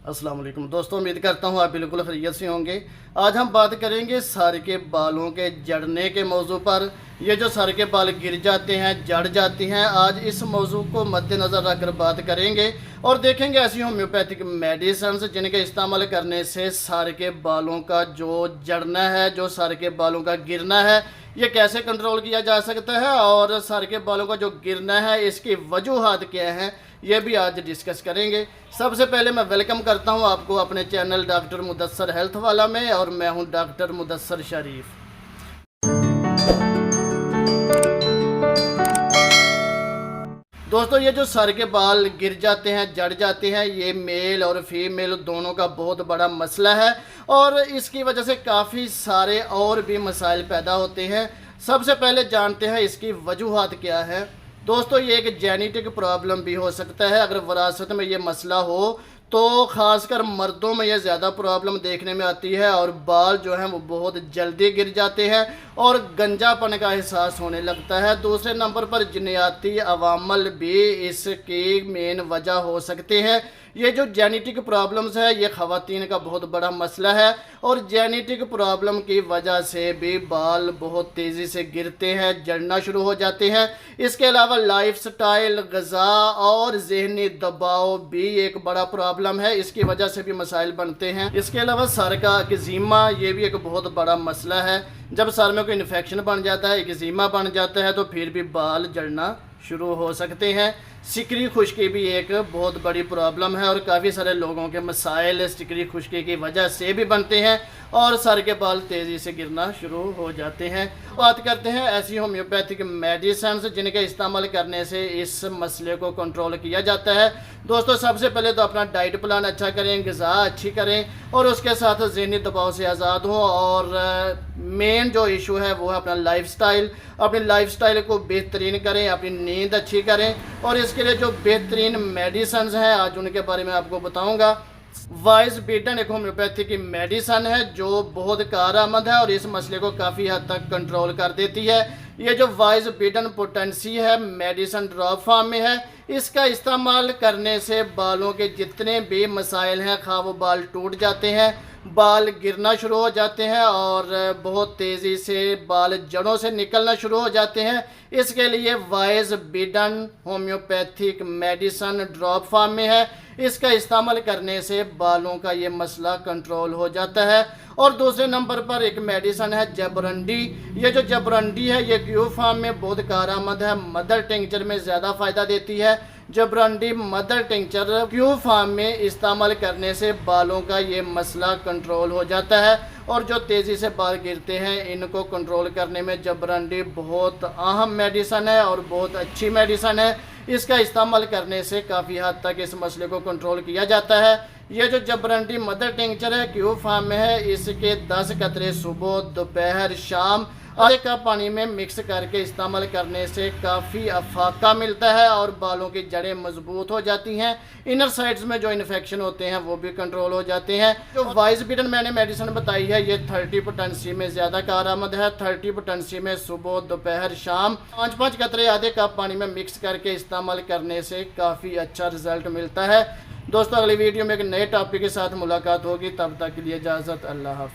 अस्सलाम वालेकुम दोस्तों, उम्मीद करता हूँ आप बिल्कुल खैरियत से होंगे। आज हम बात करेंगे सर के बालों के जड़ने के मौजू पर। ये जो सर के बाल गिर जाते हैं, जड़ जाती हैं, आज इस मौजू को मद्देनज़र रखकर बात करेंगे और देखेंगे ऐसी होम्योपैथिक मेडिसिन जिनके इस्तेमाल करने से सर के बालों का जो जड़ना है, जो सर के बालों का गिरना है, ये कैसे कंट्रोल किया जा सकता है और सर के बालों का जो गिरना है इसकी वजूहात क्या हैं, ये भी आज डिस्कस करेंगे। सबसे पहले मैं वेलकम करता हूं आपको अपने चैनल डॉक्टर मुदस्सर हेल्थ वाला में, और मैं हूं डॉक्टर मुदस्सर शरीफ। दोस्तों, ये जो सर के बाल गिर जाते हैं, जड़ जाते हैं, ये मेल और फीमेल दोनों का बहुत बड़ा मसला है और इसकी वजह से काफ़ी सारे और भी मसाइल पैदा होते हैं। सबसे पहले जानते हैं इसकी वजूहात क्या है। दोस्तों, ये एक जेनेटिक प्रॉब्लम भी हो सकता है। अगर विरासत में ये मसला हो तो ख़ासकर मर्दों में ये ज़्यादा प्रॉब्लम देखने में आती है और बाल जो हैं वो बहुत जल्दी गिर जाते हैं और गंजापन का एहसास होने लगता है। दूसरे नंबर पर जिन्याती अवामल भी इसकी मेन वजह हो सकते हैं। ये जो जेनेटिक प्रॉब्लम्स है ये ख़वातीन का बहुत बड़ा मसला है और जेनेटिक प्रॉब्लम की वजह से भी बाल बहुत तेज़ी से गिरते हैं, जड़ना शुरू हो जाते हैं। इसके अलावा लाइफस्टाइल, ग़िज़ा और ज़हनी दबाव भी एक बड़ा प्रॉब्लम है, इसकी वजह से भी मसाइल बनते हैं। इसके अलावा सर का एक्जिमा, ये भी एक बहुत बड़ा मसला है। जब सर में कोई इन्फेक्शन बन जाता है, एक्जिमा बन जाता है, तो फिर भी बाल जड़ना शुरू हो सकते हैं। सिकरी खुश्की भी एक बहुत बड़ी प्रॉब्लम है और काफ़ी सारे लोगों के मसाइल सिकरी खुश्की की वजह से भी बनते हैं और सर के बाल तेज़ी से गिरना शुरू हो जाते हैं। बात करते हैं ऐसी होम्योपैथिक मेडिसिन जिनके इस्तेमाल करने से इस मसले को कंट्रोल किया जाता है। दोस्तों, सबसे पहले तो अपना डाइट प्लान अच्छा करें, ग़िज़ा अच्छी करें और उसके साथ ज़हनी दबाव से आज़ाद हों। और मेन जो इशू है वो है अपना लाइफस्टाइल। अपनी लाइफस्टाइल को बेहतरीन करें, अपनी नींद अच्छी करें और इसके लिए जो बेहतरीन मेडिसिन हैं आज उनके बारे में आपको बताऊंगा। वाइज बीटन एक होम्योपैथी की मेडिसिन है जो बहुत कारआमद है और इस मसले को काफ़ी हद तक कंट्रोल कर देती है। ये जो वाइज बीटन पोटेंसी है, मेडिसिन ड्रॉप फॉर्म में है। इसका इस्तेमाल करने से बालों के जितने भी मसाइल हैं, खा वो बाल टूट जाते हैं, बाल गिरना शुरू हो जाते हैं और बहुत तेज़ी से बाल जड़ों से निकलना शुरू हो जाते हैं। इसके लिए wise beaten homeopathic medicine drop form में है। इसका इस्तेमाल करने से बालों का ये मसला कंट्रोल हो जाता है। और दूसरे नंबर पर एक मेडिसिन है जबरंडी। ये जो जबरंडी है ये क्यू फॉर्म में बहुत कारआमद है, मदर टिंचर में ज़्यादा फ़ायदा देती है। जबरंडी मदर टिंचर क्यू फॉर्म में इस्तेमाल करने से बालों का ये मसला कंट्रोल हो जाता है और जो तेज़ी से बाल गिरते हैं इनको कंट्रोल करने में जबरंडी बहुत अहम मेडिसिन है और बहुत अच्छी मेडिसिन है। इसका इस्तेमाल करने से काफ़ी हद तक इस मसले को कंट्रोल किया जाता है। ये जो जबरंडी मदर टिंचर है क्यू फॉर्म में है, इसके 10 कतरे सुबह, दोपहर, शाम आधे कप पानी में मिक्स करके इस्तेमाल करने से काफ़ी अफाका मिलता है और बालों की जड़ें मजबूत हो जाती हैं। इनर साइड्स में जो इन्फेक्शन होते हैं वो भी कंट्रोल हो जाते हैं। जो वाइज बीटन मैंने मेडिसिन बताई है ये 30 पोटेंसी में ज़्यादा कारआमद है। 30 पोटेंसी में सुबह, दोपहर, शाम 5-5 कतरे आधे कप पानी में मिक्स करके इस्तेमाल करने से काफ़ी अच्छा रिजल्ट मिलता है। दोस्तों, अगली वीडियो में एक नए टॉपिक के साथ मुलाकात होगी, तब तक के लिए इजाज़त, अल्लाह हाफ़िज़।